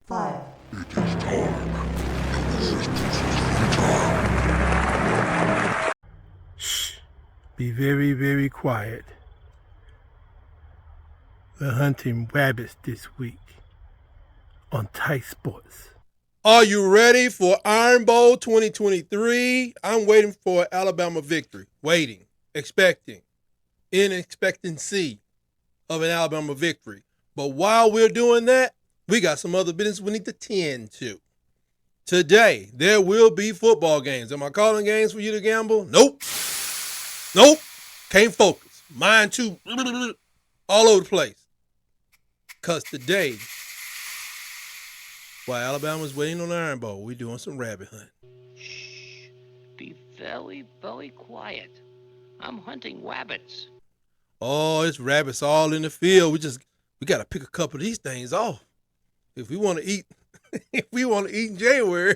5. Shh. Be very, very quiet. We're hunting rabbits this week on Tight Sports. Are you ready for Iron Bowl 2023? I'm waiting for an Alabama victory. Waiting, expecting, in expectancy of an Alabama victory. But while we're doing that, we got some other business we need to tend to. Today, there will be football games. Am I calling games for you to gamble? Nope. Can't focus. Mind too all over the place. Because today, while Alabama's waiting on the Iron Bowl, we're doing some rabbit hunting. Shh. Be very, very quiet. I'm hunting rabbits. Oh, it's rabbits all in the field. We got to pick a couple of these things off. If we want to eat, in January,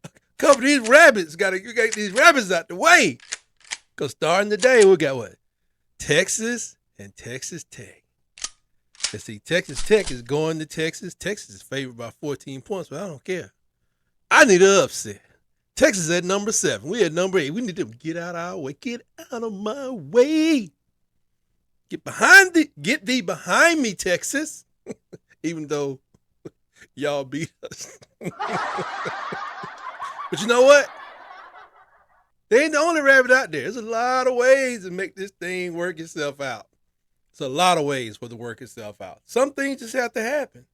a couple of these rabbits, got to get these rabbits out the way. Because starting today, we got what? Texas and Texas Tech. Let's see, Texas Tech is going to Texas. Texas is favored by 14 points, but I don't care. I need an upset. Texas at number 7. We at number 8. We need them to get out of our way. Get out of my way. Get thee behind me, Texas. Even though y'all beat us. But you know what? They ain't the only rabbit out there. There's a lot of ways to make this thing work itself out. It's a lot of ways for it to work itself out. Some things just have to happen.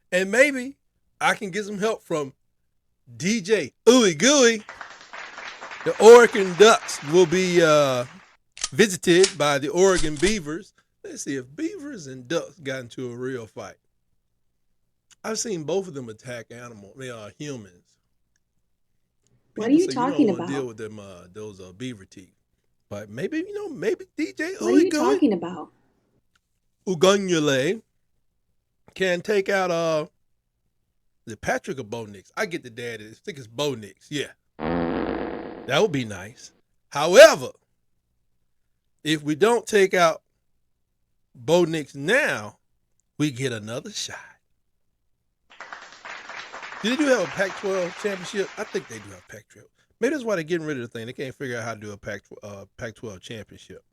And maybe I can get some help from DJ Ooey Gooey. The Oregon Ducks will be visited by the Oregon Beavers. Let's see if Beavers and Ducks got into a real fight. I've seen both of them attack humans. What are you People say talking you don't want about? to deal with them, those beaver teeth. But maybe DJ What are you Ooey Gooey. talking about? Ugunule can take out the Patrick of Bo Nix. I get the dad. I think it's Bo Nix. Yeah. That would be nice. However, if we don't take out Bo Nix now, we get another shot. Do they do have a Pac-12 championship? I think they do have Pac-12. Maybe that's why they're getting rid of the thing. They can't figure out how to do a Pac-12 championship.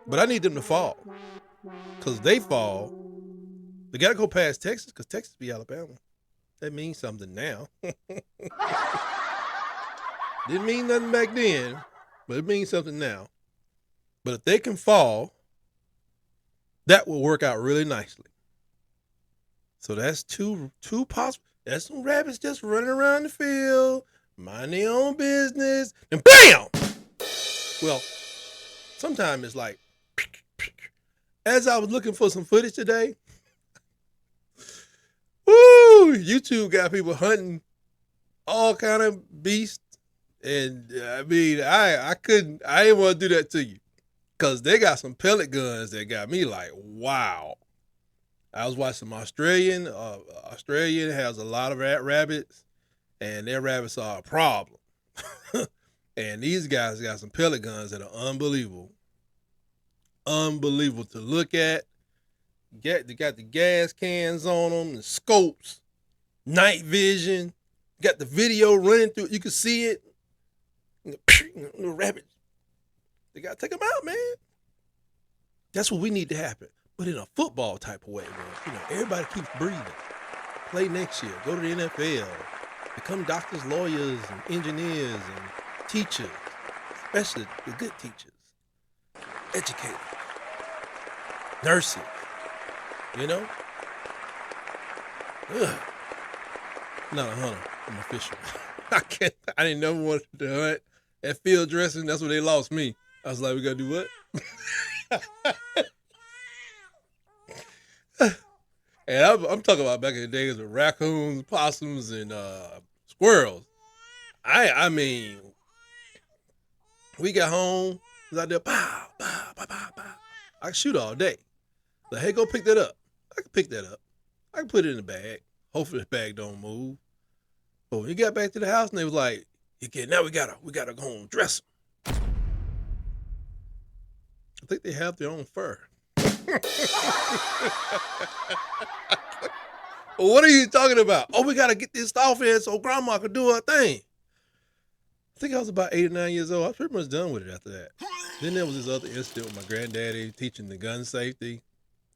But I need them to fall. Because they fall, they got to go past Texas because Texas beat Alabama. That means something now. Didn't mean nothing back then, but it means something now. But if they can fall, that will work out really nicely. So that's two possible. That's some rabbits just running around the field, mind their own business, and BAM! Well, sometimes it's like, as I was looking for some footage today, YouTube got people hunting all kind of beasts. And I mean, I didn't want to do that to you. Because they got some pellet guns that got me like, wow. I was watching some Australian. Australian has a lot of rabbits, and their rabbits are a problem. And these guys got some pellet guns that are unbelievable. Unbelievable to look at. They got the gas cans on them, the scopes, night vision. Got the video running through. You can see it. The rabbits. They got to take them out, man. That's what we need to happen. But in a football type of way, man. Everybody keeps breathing. Play next year. Go to the NFL. Become doctors, lawyers, and engineers, and teachers. Especially the good teachers. Educators. Nurses. Ugh. Not a hunter. I'm official. I didn't never want to hunt. At field dressing, that's where they lost me. I was like, we gotta do what? And I'm talking about back in the days with raccoons, possums, and squirrels. I mean, we got home, was out there, pow, pow, pow, pow, pow. I can shoot all day. Like, hey, go pick that up. I can pick that up. I can put it in the bag. Hopefully the bag don't move. But when we got back to the house and they was like, okay, now we gotta go home and dress them. I think they have their own fur. What are you talking about? Oh, we got to get this off here so grandma could do her thing. I think I was about 8 or 9 years old. I was pretty much done with it after that. Then there was this other incident with my granddaddy teaching the gun safety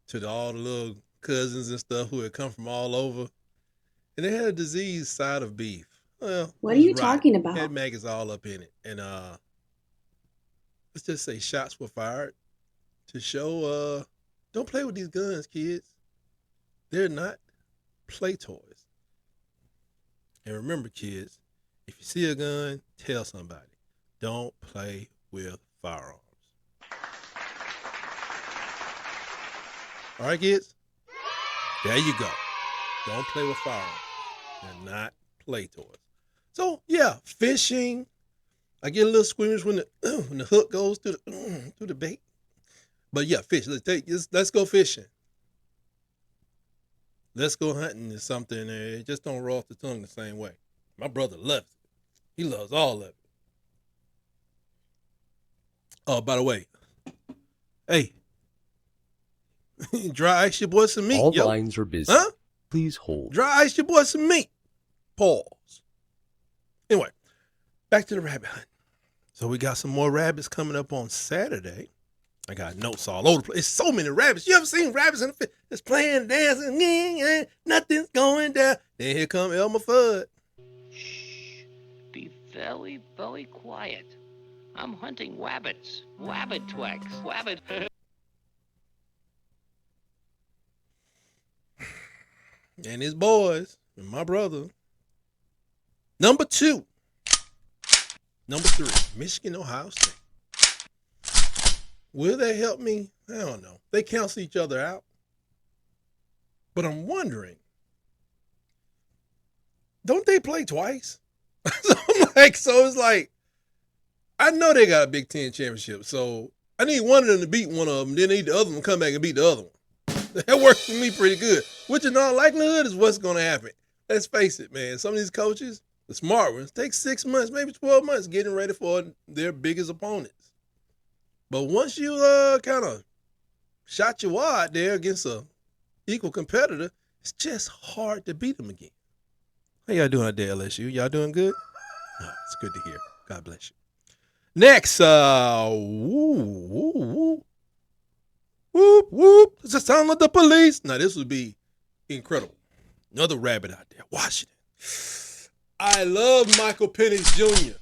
to all the little cousins and stuff who had come from all over. And they had a disease side of beef. Well, What are you talking about? Had maggots all up in it. And let's just say shots were fired to show don't play with these guns, kids. They're not play toys. And remember, kids, if you see a gun, tell somebody. Don't play with firearms. All right, kids? There you go. Don't play with firearms. They're not play toys. So, yeah, fishing. I get a little squeamish when the hook goes through the bait. But yeah, fish. Let's go fishing. Let's go hunting is something that just don't roll off the tongue the same way. My brother loves it. He loves all of it. Oh, by the way, hey, dry ice your boy some meat. All lines are busy. Huh? Please hold. Dry ice your boy some meat. Pause. Anyway, back to the rabbit hunt. So we got some more rabbits coming up on Saturday. I got notes all over the place. It's so many rabbits. You ever seen rabbits in the field? Just playing, dancing, nothing's going down. Then here come Elmer Fudd. Shh. Be very, very quiet. I'm hunting wabbits. Wabbit twags. Wabbit. And his boys, and my brother. Number 2. Number 3, Michigan, Ohio State. Will they help me? I don't know. They cancel each other out. But I'm wondering, don't they play twice? So it's like, I know they got a Big Ten championship, so I need one of them to beat one of them, then I need the other one to come back and beat the other one. That works for me pretty good, which in all likelihood is what's going to happen. Let's face it, man. Some of these coaches, the smart ones, take 6 months, maybe 12 months getting ready for their biggest opponents. But once you kind of shot your wad there against a equal competitor, it's just hard to beat them again. How y'all doing out there, LSU? Y'all doing good? Oh, it's good to hear. God bless you. Next, whoop, whoop. It's the sound of the police. Now, this would be incredible. Another rabbit out there, Washington. I love Michael Penix Jr.,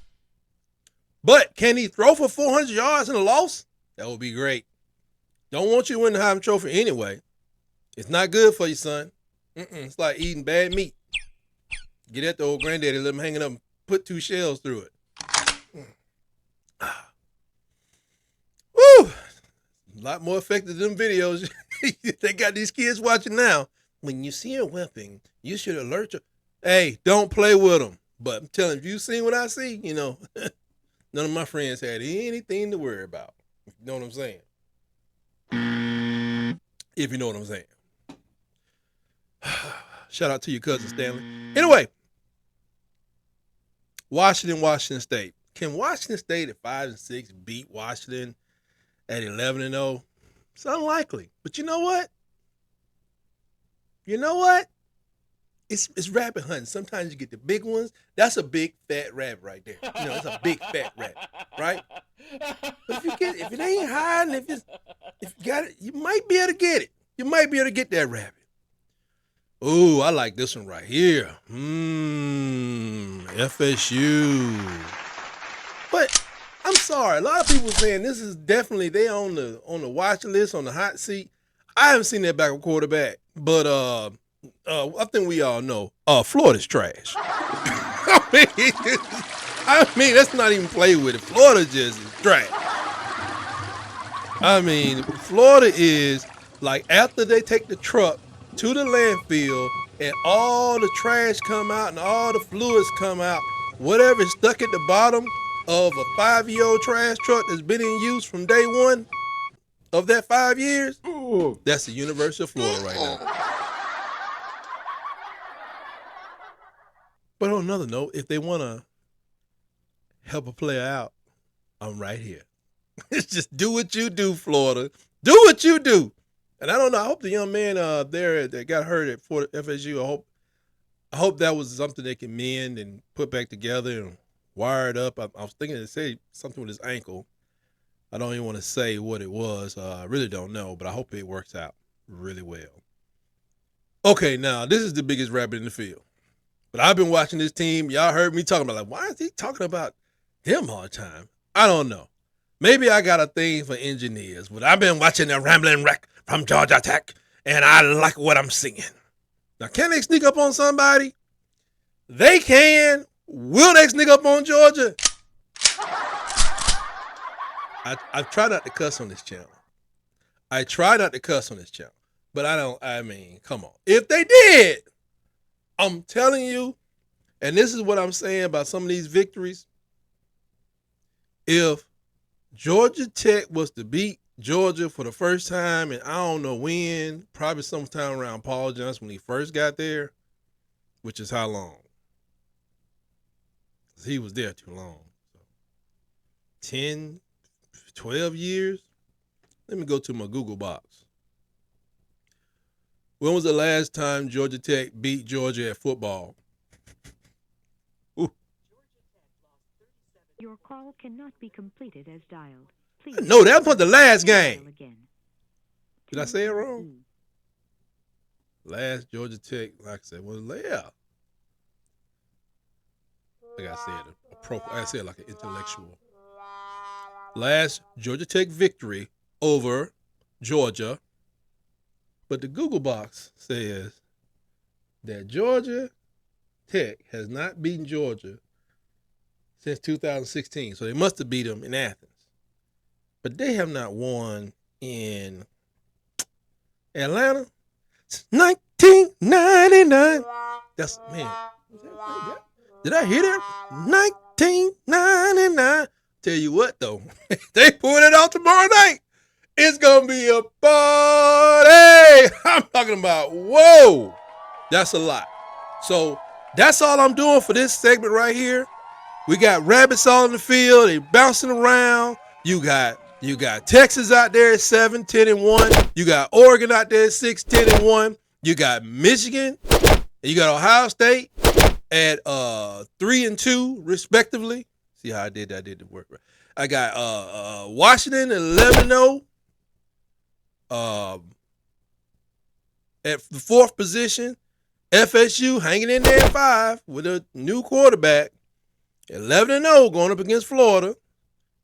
but can he throw for 400 yards in a loss? That would be great. Don't want you to win the Heisman Trophy anyway. It's not good for you, son. It's like eating bad meat. Get at the old granddaddy, let him hang it up and put 2 shells through it. Woo! A lot more effective than them videos. They got these kids watching now. When you see a weapon, you should alert your... Hey, don't play with them. But I'm telling you, if you seen what I see, you know, none of my friends had anything to worry about. You know what I'm saying? If you know what I'm saying. Shout out to your cousin Stanley. Anyway, Washington State. Can Washington State at 5-6 beat Washington at 11-0? It's unlikely. But you know what? It's rabbit hunting. Sometimes you get the big ones. That's a big fat rabbit right there. You know, it's a big fat rabbit, right? But if it ain't hiding, if you got it, you might be able to get it. You might be able to get that rabbit. Ooh, I like this one right here. FSU. But I'm sorry, a lot of people saying this is definitely they on the watch list, on the hot seat. I haven't seen that backup quarterback, but I think we all know Florida's trash. I mean, let's not even play with it. Florida just is trash. I mean, Florida is like after they take the truck to the landfill and all the trash come out and all the fluids come out, whatever is stuck at the bottom of a 5-year-old trash truck that's been in use from day one of that 5 years, that's the University of Florida right now. But on another note, if they want to help a player out, I'm right here. It's just do what you do, Florida. Do what you do. And I don't know. I hope the young man there that got hurt at FSU. I hope that was something they can mend and put back together and wire it up. I was thinking to say something with his ankle. I don't even want to say what it was. I really don't know, but I hope it works out really well. Okay, now this is the biggest rabbit in the field. But I've been watching this team. Y'all heard me talking about, like, why is he talking about them all the time? I don't know. Maybe I got a thing for engineers, but I've been watching the Rambling Wreck from Georgia Tech, and I like what I'm seeing. Now, can they sneak up on somebody? They can. Will they sneak up on Georgia? I try not to cuss on this channel. But I mean, come on. If they did, I'm telling you, and this is what I'm saying about some of these victories. If Georgia Tech was to beat Georgia for the first time, and I don't know when, probably sometime around Paul Johnson when he first got there, which is how long? He was there too long. 10, 12 years? Let me go to my Google box. When was the last time Georgia Tech beat Georgia at football? Ooh. Your call cannot be completed as dialed. Please. No, that was the last game. Did I say it wrong? Last Georgia Tech, like I said, was yeah. I gotta say it like an intellectual. Last Georgia Tech victory over Georgia. But the Google box says that Georgia Tech has not beaten Georgia since 2016. So they must have beat them in Athens. But they have not won in Atlanta since 1999. That's, man. Did I hear that? 1999. Tell you what, though. They pulled it out tomorrow night. It's going to be a party. I'm talking about, whoa. That's a lot. So that's all I'm doing for this segment right here. We got rabbits all in the field. They bouncing around. You got Texas out there at 7-10-1. You got Oregon out there at 6-10-1. You got Michigan. And you got Ohio State at 3-2 respectively. See how I did that? I did the work right. I got Washington at 11-0. At the fourth position, FSU hanging in there at 5 with a new quarterback, 11-0 going up against Florida,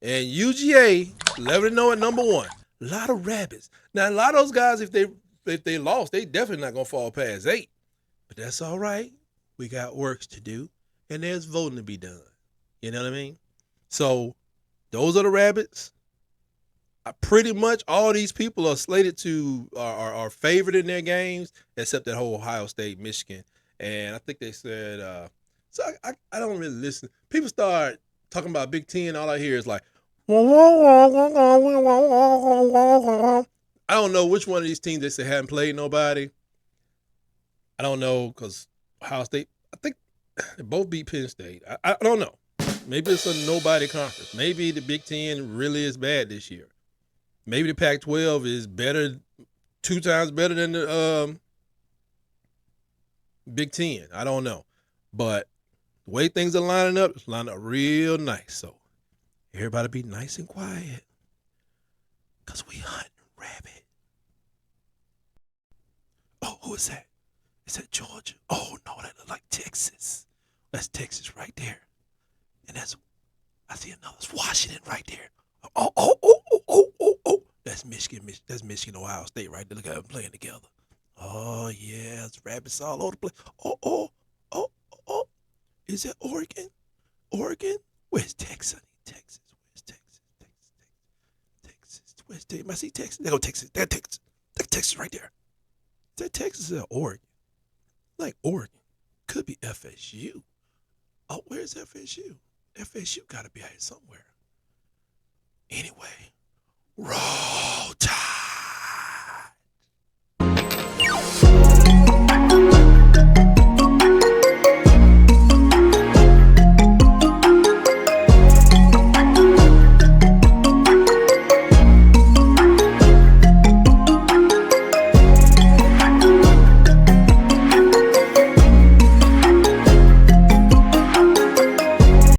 and UGA 11-0 at number 1. A lot of rabbits. Now a lot of those guys, if they lost, they definitely not gonna fall past 8. But that's all right. We got works to do, and there's voting to be done. You know what I mean? So those are the rabbits. Pretty much all these people are slated to are favored in their games, except that whole Ohio State, Michigan, and I think they said. So I don't really listen. People start talking about Big Ten. All I hear is like, I don't know which one of these teams they say haven't played nobody. I don't know because Ohio State. I think they both beat Penn State. I don't know. Maybe it's a nobody conference. Maybe the Big Ten really is bad this year. Maybe the Pac-12 is better, 2 times better than the Big Ten. I don't know. But the way things are lining up, it's lining up real nice. So everybody be nice and quiet because we hunting rabbit. Oh, who is that? Is that Georgia? Oh, no, that looks like Texas. That's Texas right there. And I see another. It's Washington right there. Oh. That's Michigan. That's Michigan, Ohio State right there. Look at them playing together. Oh, yeah. It's rabbits all over the place. Oh. Is that Oregon? Oregon? Where's Texas? Texas. Where's Texas? Texas. Where's Texas? I see Texas. There go Texas. That's Texas. That's Texas right there. Is that Texas or Oregon? Like Oregon. Could be FSU. Oh, where's FSU? FSU got to be out here somewhere. Anyway, roll tide.